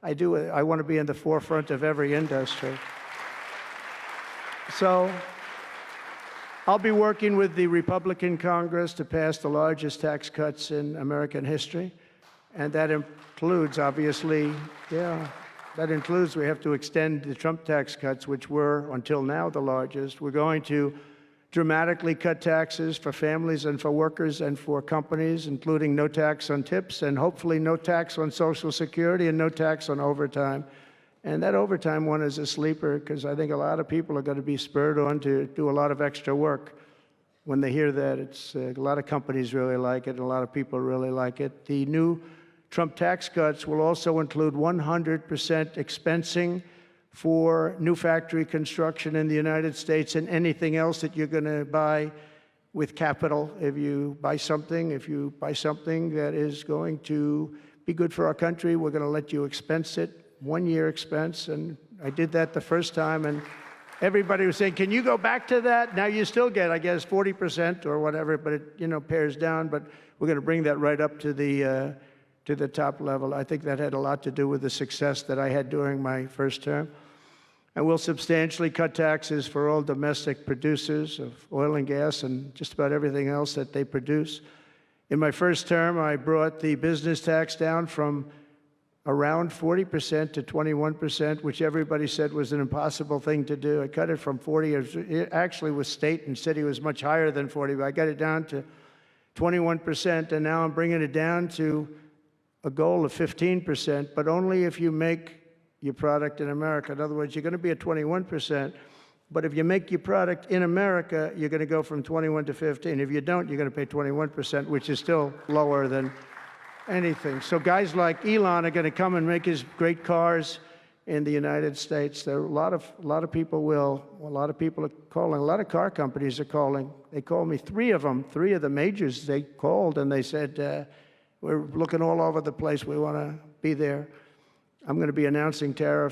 I want to be in the forefront of every industry. So I'll be working with the Republican Congress to pass the largest tax cuts in American history. And that includes, obviously, we have to extend the Trump tax cuts, which were, until now, the largest. We're going to dramatically cut taxes for families and for workers and for companies, including no tax on tips and hopefully no tax on Social Security and no tax on overtime. And that overtime one is a sleeper because I think a lot of people are going to be spurred on to do a lot of extra work. When they hear that, a lot of companies really like it, and a lot of people really like it. The new Trump tax cuts will also include 100% expensing for new factory construction in the United States and anything else that you're going to buy with capital. If you buy something that is going to be good for our country, we're going to let you expense it, 1 year expense. And I did that the first time, and everybody was saying, can you go back to that? Now you still get, I guess, 40% or whatever, but it pares down. But we're going to bring that right up to the top level. I think that had a lot to do with the success that I had during my first term. And we'll substantially cut taxes for all domestic producers of oil and gas and just about everything else that they produce. In my first term, I brought the business tax down from around 40% to 21%, which everybody said was an impossible thing to do. I cut it from 40. It actually was state and city was much higher than 40, but I got it down to 21%, and now I'm bringing it down to a goal of 15%, but only if you make your product in America. In other words, you're going to be at 21%, but if you make your product in America, you're going to go from 21 to 15. If you don't, you're going to pay 21%, which is still lower than anything. So guys like Elon are going to come and make his great cars in the United States. There are a lot of people are calling. A lot of car companies are calling. They called me, three of the majors. They called and they said, we're looking all over the place. We want to be there. I'm going to be announcing tariffs